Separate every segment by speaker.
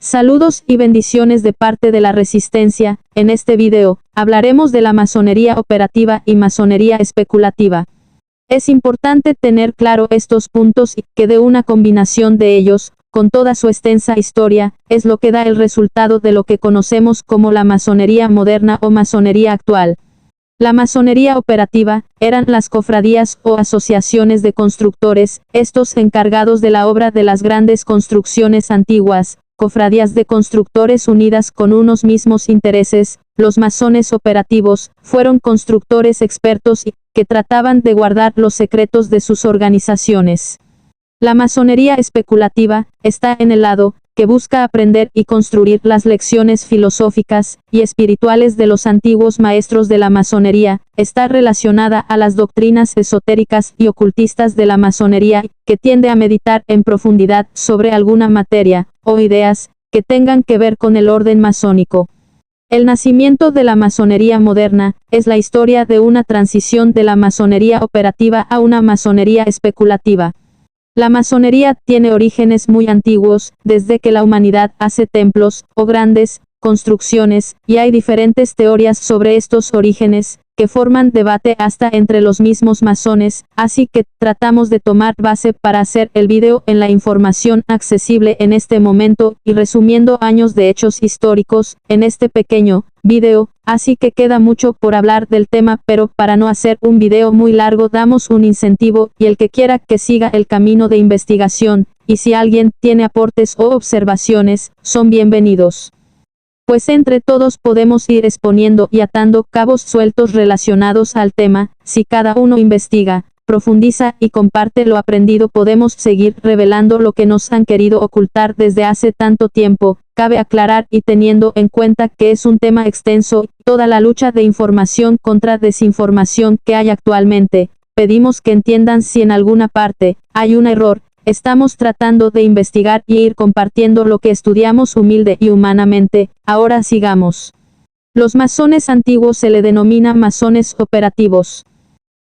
Speaker 1: Saludos y bendiciones de parte de la Resistencia. En este video, hablaremos de la masonería operativa y masonería especulativa. Es importante tener claro estos puntos y que de una combinación de ellos, con toda su extensa historia, es lo que da el resultado de lo que conocemos como la masonería moderna o masonería actual. La masonería operativa, eran las cofradías o asociaciones de constructores, estos encargados de la obra de las grandes construcciones antiguas, cofradías de constructores unidas con unos mismos intereses. Los masones operativos, fueron constructores expertos y que trataban de guardar los secretos de sus organizaciones. La masonería especulativa, está en el lado, que busca aprender y construir las lecciones filosóficas y espirituales de los antiguos maestros de la masonería, está relacionada a las doctrinas esotéricas y ocultistas de la masonería, que tiende a meditar en profundidad sobre alguna materia, o ideas, que tengan que ver con el orden masónico. El nacimiento de la masonería moderna, es la historia de una transición de la masonería operativa a una masonería especulativa. La masonería tiene orígenes muy antiguos, desde que la humanidad hace templos, o grandes construcciones, y hay diferentes teorías sobre estos orígenes, que forman debate hasta entre los mismos masones, así que tratamos de tomar base para hacer el video en la información accesible en este momento, y resumiendo años de hechos históricos, en este pequeño video, así que queda mucho por hablar del tema, pero para no hacer un video muy largo damos un incentivo, y el que quiera que siga el camino de investigación, y si alguien tiene aportes o observaciones, son bienvenidos. Pues entre todos podemos ir exponiendo y atando cabos sueltos relacionados al tema. Si cada uno investiga, profundiza y comparte lo aprendido, podemos seguir revelando lo que nos han querido ocultar desde hace tanto tiempo. Cabe aclarar, y teniendo en cuenta que es un tema extenso, toda la lucha de información contra desinformación que hay actualmente, pedimos que entiendan si en alguna parte hay un error. Estamos tratando de investigar y ir compartiendo lo que estudiamos humilde y humanamente. Ahora sigamos. Los masones antiguos se le denomina masones operativos.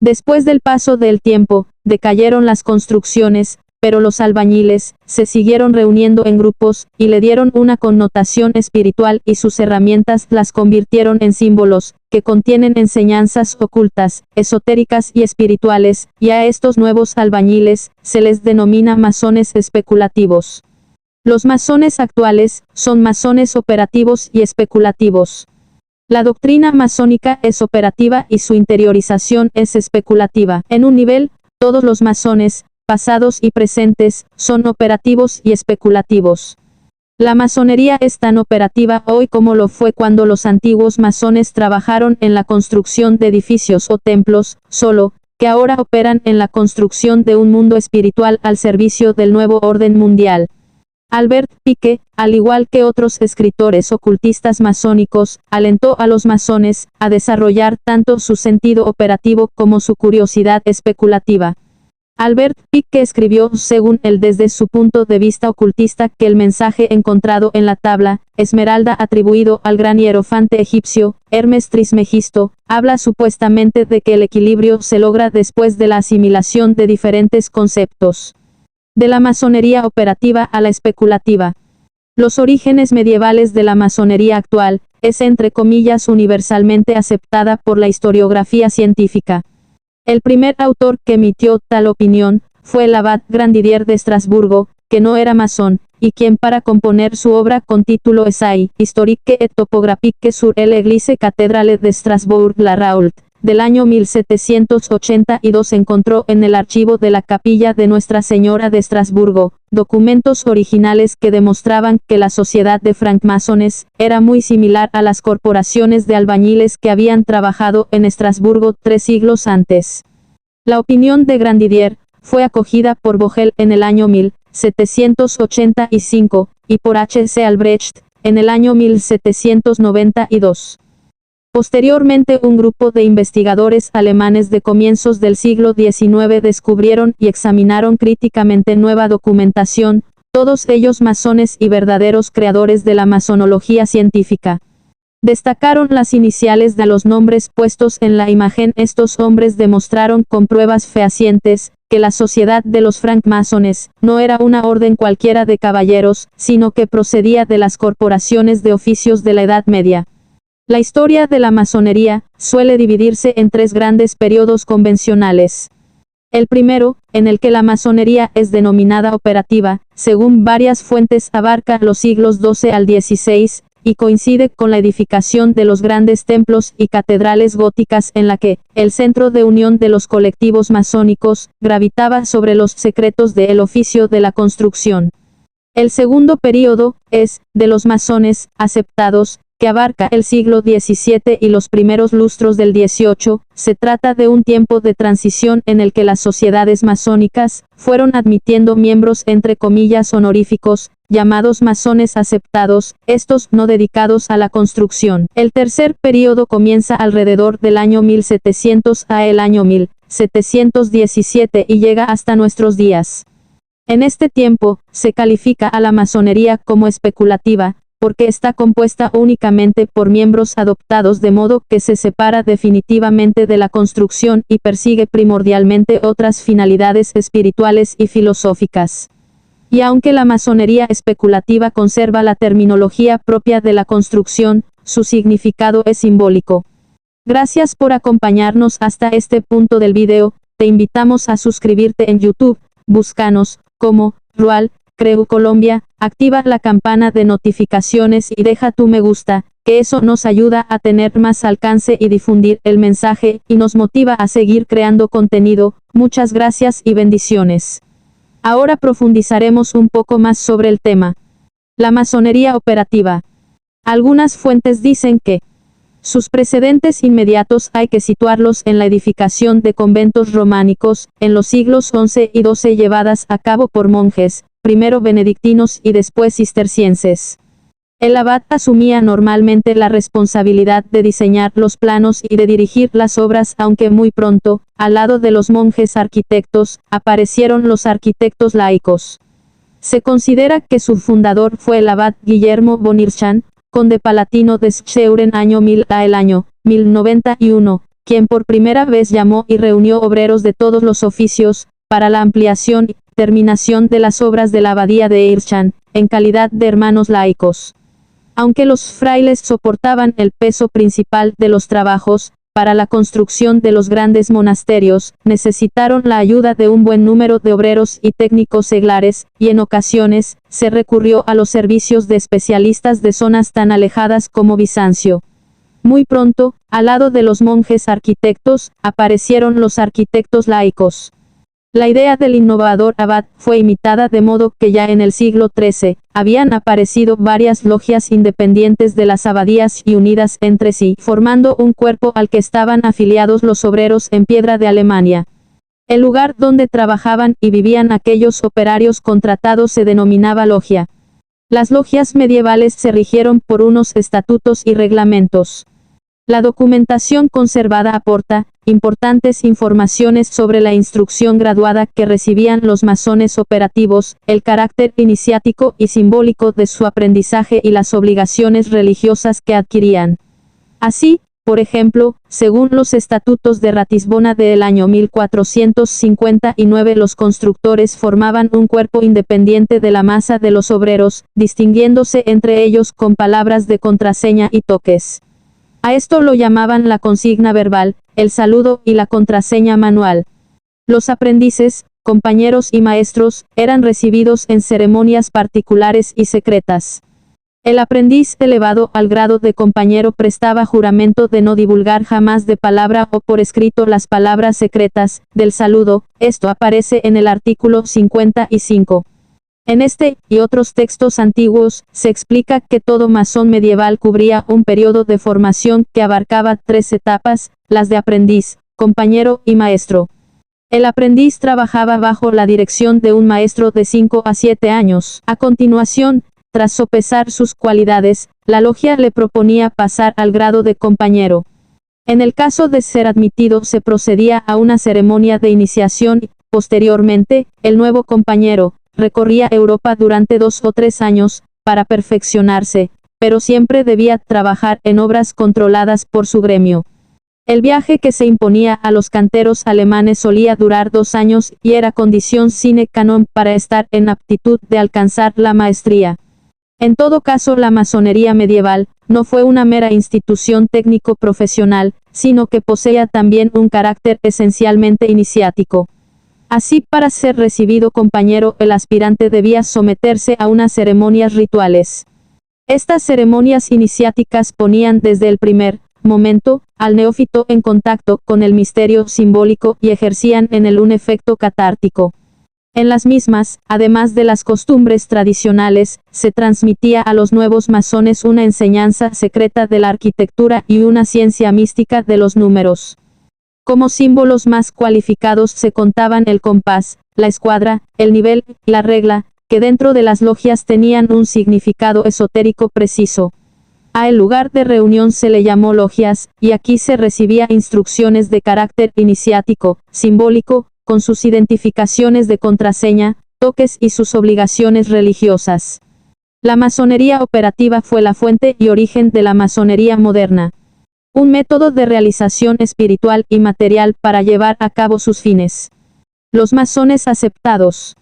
Speaker 1: Después del paso del tiempo, decayeron las construcciones, pero los albañiles se siguieron reuniendo en grupos, y le dieron una connotación espiritual, y sus herramientas las convirtieron en símbolos, que contienen enseñanzas ocultas, esotéricas y espirituales, y a estos nuevos albañiles, se les denomina masones especulativos. Los masones actuales, son masones operativos y especulativos. La doctrina masónica es operativa y su interiorización es especulativa. En un nivel, todos los masones, pasados y presentes, son operativos y especulativos. La masonería es tan operativa hoy como lo fue cuando los antiguos masones trabajaron en la construcción de edificios o templos, solo que ahora operan en la construcción de un mundo espiritual al servicio del nuevo orden mundial. Albert Pike, al igual que otros escritores ocultistas masónicos, alentó a los masones a desarrollar tanto su sentido operativo como su curiosidad especulativa. Albert Pike escribió, según él desde su punto de vista ocultista, que el mensaje encontrado en la tabla Esmeralda atribuido al gran hierofante egipcio, Hermes Trismegisto, habla supuestamente de que el equilibrio se logra después de la asimilación de diferentes conceptos. De la masonería operativa a la especulativa. Los orígenes medievales de la masonería actual, es entre comillas universalmente aceptada por la historiografía científica. El primer autor que emitió tal opinión, fue el abad Grandidier de Estrasburgo, que no era masón, y quien para componer su obra con título Essai historique et topographique sur l'Église cathédrale de Strasbourg-la-Raoult, del año 1782 encontró en el archivo de la capilla de Nuestra Señora de Estrasburgo, documentos originales que demostraban que la sociedad de francmasones era muy similar a las corporaciones de albañiles que habían trabajado en Estrasburgo 3 siglos antes. La opinión de Grandidier fue acogida por Vogel en el año 1785, y por H. C. Albrecht en el año 1792. Posteriormente un grupo de investigadores alemanes de comienzos del siglo XIX descubrieron y examinaron críticamente nueva documentación, todos ellos masones y verdaderos creadores de la masonología científica. Destacaron las iniciales de los nombres puestos en la imagen. Estos hombres demostraron con pruebas fehacientes que la sociedad de los francmasones no era una orden cualquiera de caballeros, sino que procedía de las corporaciones de oficios de la Edad Media. La historia de la masonería suele dividirse en tres grandes periodos convencionales. El primero, en el que la masonería es denominada operativa, según varias fuentes abarca los siglos XII al XVI, y coincide con la edificación de los grandes templos y catedrales góticas en la que el centro de unión de los colectivos masónicos gravitaba sobre los secretos del oficio de la construcción. El segundo período es de los masones aceptados, que abarca el siglo XVII y los primeros lustros del XVIII, se trata de un tiempo de transición en el que las sociedades masónicas fueron admitiendo miembros entre comillas honoríficos, llamados masones aceptados, estos no dedicados a la construcción. El tercer período comienza alrededor del año 1700 a el año 1717 y llega hasta nuestros días. En este tiempo, se califica a la masonería como especulativa, porque está compuesta únicamente por miembros adoptados de modo que se separa definitivamente de la construcción y persigue primordialmente otras finalidades espirituales y filosóficas. Y aunque la masonería especulativa conserva la terminología propia de la construcción, su significado es simbólico. Gracias por acompañarnos hasta este punto del video, te invitamos a suscribirte en YouTube, búscanos como Rual Creu Colombia, activa la campana de notificaciones y deja tu me gusta, que eso nos ayuda a tener más alcance y difundir el mensaje, y nos motiva a seguir creando contenido. Muchas gracias y bendiciones. Ahora profundizaremos un poco más sobre el tema. La masonería operativa. Algunas fuentes dicen que sus precedentes inmediatos hay que situarlos en la edificación de conventos románicos, en los siglos XI y XII llevadas a cabo por monjes, primero benedictinos y después cistercienses. El abad asumía normalmente la responsabilidad de diseñar los planos y de dirigir las obras, aunque muy pronto, al lado de los monjes arquitectos, aparecieron los arquitectos laicos. Se considera que su fundador fue el abad Guillermo Bonirchan, conde palatino de Scheuren año 1000 a el año 1091, quien por primera vez llamó y reunió obreros de todos los oficios, para la ampliación y terminación de las obras de la abadía de Irchan, en calidad de hermanos laicos. Aunque los frailes soportaban el peso principal de los trabajos, para la construcción de los grandes monasterios, necesitaron la ayuda de un buen número de obreros y técnicos seglares, y en ocasiones, se recurrió a los servicios de especialistas de zonas tan alejadas como Bizancio. Muy pronto, al lado de los monjes arquitectos, aparecieron los arquitectos laicos. La idea del innovador abad fue imitada de modo que ya en el siglo XIII, habían aparecido varias logias independientes de las abadías y unidas entre sí, formando un cuerpo al que estaban afiliados los obreros en piedra de Alemania. El lugar donde trabajaban y vivían aquellos operarios contratados se denominaba logia. Las logias medievales se rigieron por unos estatutos y reglamentos. La documentación conservada aporta importantes informaciones sobre la instrucción graduada que recibían los masones operativos, el carácter iniciático y simbólico de su aprendizaje y las obligaciones religiosas que adquirían. Así, por ejemplo, según los estatutos de Ratisbona del año 1459, los constructores formaban un cuerpo independiente de la masa de los obreros, distinguiéndose entre ellos con palabras de contraseña y toques. A esto lo llamaban la consigna verbal, el saludo y la contraseña manual. Los aprendices, compañeros y maestros, eran recibidos en ceremonias particulares y secretas. El aprendiz elevado al grado de compañero prestaba juramento de no divulgar jamás de palabra o por escrito las palabras secretas del saludo. Esto aparece en el artículo 55. En este, y otros textos antiguos, se explica que todo masón medieval cubría un periodo de formación que abarcaba 3 etapas, las de aprendiz, compañero y maestro. El aprendiz trabajaba bajo la dirección de un maestro de 5 a 7 años. A continuación, tras sopesar sus cualidades, la logia le proponía pasar al grado de compañero. En el caso de ser admitido se procedía a una ceremonia de iniciación y, posteriormente, el nuevo compañero recorría Europa durante 2 o 3 años, para perfeccionarse, pero siempre debía trabajar en obras controladas por su gremio. El viaje que se imponía a los canteros alemanes solía durar 2 años y era condición sine qua non para estar en aptitud de alcanzar la maestría. En todo caso, la masonería medieval no fue una mera institución técnico-profesional, sino que poseía también un carácter esencialmente iniciático. Así, para ser recibido compañero, el aspirante debía someterse a unas ceremonias rituales. Estas ceremonias iniciáticas ponían desde el primer momento al neófito en contacto con el misterio simbólico y ejercían en él un efecto catártico. En las mismas, además de las costumbres tradicionales, se transmitía a los nuevos masones una enseñanza secreta de la arquitectura y una ciencia mística de los números. Como símbolos más cualificados se contaban el compás, la escuadra, el nivel, la regla, que dentro de las logias tenían un significado esotérico preciso. A el lugar de reunión se le llamó logias, y aquí se recibía instrucciones de carácter iniciático, simbólico, con sus identificaciones de contraseña, toques y sus obligaciones religiosas. La masonería operativa fue la fuente y origen de la masonería moderna. Un método de realización espiritual y material para llevar a cabo sus fines. Los masones aceptados.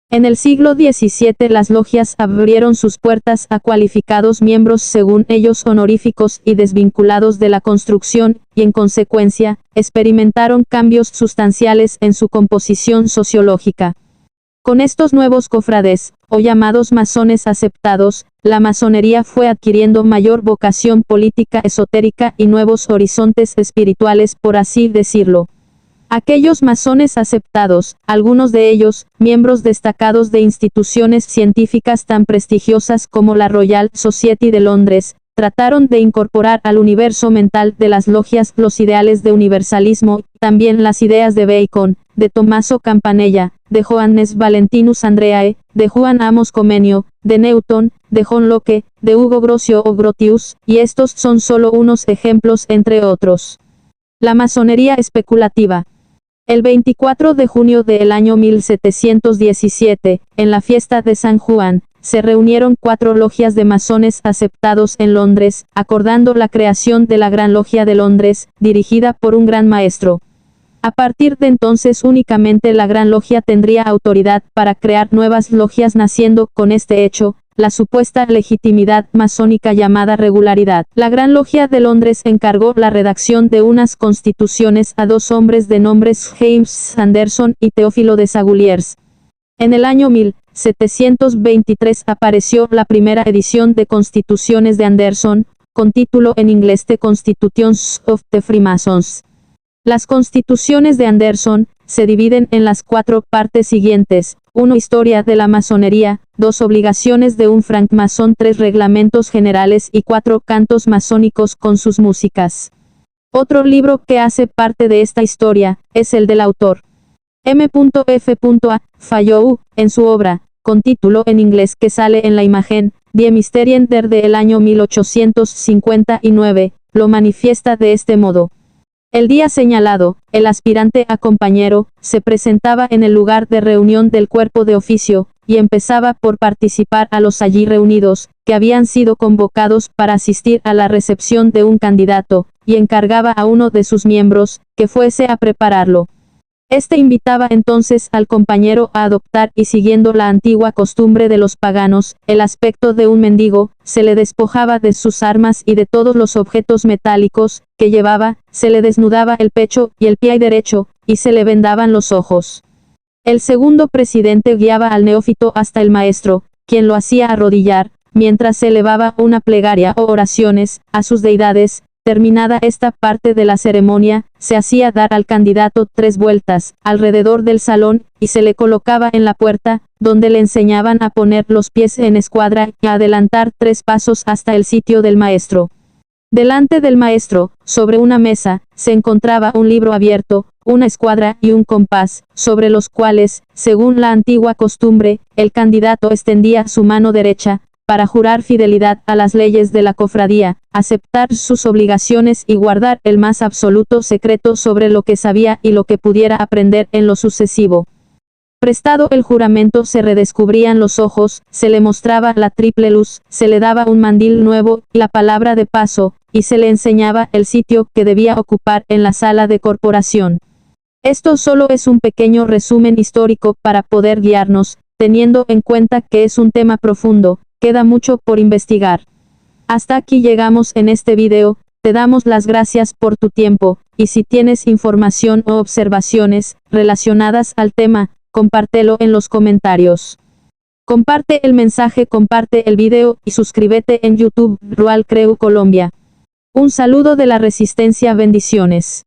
Speaker 1: En el siglo XVII las logias abrieron sus puertas a cualificados miembros según ellos honoríficos y desvinculados de la construcción, y en consecuencia, experimentaron cambios sustanciales en su composición sociológica. Con estos nuevos cofrades, o llamados masones aceptados, la masonería fue adquiriendo mayor vocación política esotérica y nuevos horizontes espirituales, por así decirlo. Aquellos masones aceptados, algunos de ellos, miembros destacados de instituciones científicas tan prestigiosas como la Royal Society de Londres, trataron de incorporar al universo mental de las logias los ideales de universalismo, también las ideas de Bacon, de Tommaso Campanella, de Johannes Valentinus Andreae, de Juan Amos Comenio, de Newton, de John Locke, de Hugo Grocio o Grotius, y estos son solo unos ejemplos entre otros. La masonería especulativa. El 24 de junio del año 1717, en la fiesta de San Juan, se reunieron 4 logias de masones aceptados en Londres, acordando la creación de la Gran Logia de Londres, dirigida por un gran maestro. A partir de entonces únicamente la Gran Logia tendría autoridad para crear nuevas logias, naciendo con este hecho la supuesta legitimidad masónica llamada regularidad. La Gran Logia de Londres encargó la redacción de unas constituciones a 2 hombres de nombres James Anderson y Teófilo de Saguliers. En el año 1723 apareció la primera edición de Constituciones de Anderson, con título en inglés The Constitutions of the Freemasons. Las constituciones de Anderson se dividen en las 4 partes siguientes: 1. Historia de la masonería, 2. Obligaciones de un francmasón, 3. Reglamentos generales y 4. Cantos masónicos con sus músicas. Otro libro que hace parte de esta historia es el del autor M.F.A. Fayou, en su obra, con título en inglés que sale en la imagen, Die Mysterien del año 1859, lo manifiesta de este modo. El día señalado, el aspirante a compañero se presentaba en el lugar de reunión del cuerpo de oficio, y empezaba por participar a los allí reunidos, que habían sido convocados para asistir a la recepción de un candidato, y encargaba a uno de sus miembros, que fuese a prepararlo. Este invitaba entonces al compañero a adoptar, y siguiendo la antigua costumbre de los paganos, el aspecto de un mendigo, se le despojaba de sus armas y de todos los objetos metálicos que llevaba, se le desnudaba el pecho y el pie derecho, y se le vendaban los ojos. El segundo presidente guiaba al neófito hasta el maestro, quien lo hacía arrodillar, mientras se elevaba una plegaria o oraciones a sus deidades. Terminada esta parte de la ceremonia, se hacía dar al candidato 3 vueltas alrededor del salón, y se le colocaba en la puerta, donde le enseñaban a poner los pies en escuadra y a adelantar 3 pasos hasta el sitio del maestro. Delante del maestro, sobre una mesa, se encontraba un libro abierto, una escuadra y un compás, sobre los cuales, según la antigua costumbre, el candidato extendía su mano derecha, para jurar fidelidad a las leyes de la cofradía, aceptar sus obligaciones y guardar el más absoluto secreto sobre lo que sabía y lo que pudiera aprender en lo sucesivo. Prestado el juramento se redescubrían los ojos, se le mostraba la triple luz, se le daba un mandil nuevo, la palabra de paso, y se le enseñaba el sitio que debía ocupar en la sala de corporación. Esto solo es un pequeño resumen histórico para poder guiarnos, teniendo en cuenta que es un tema profundo, queda mucho por investigar. Hasta aquí llegamos en este video, te damos las gracias por tu tiempo, y si tienes información o observaciones relacionadas al tema, compártelo en los comentarios. Comparte el mensaje, comparte el video y suscríbete en YouTube, Rual Creu Colombia. Un saludo de la Resistencia, bendiciones.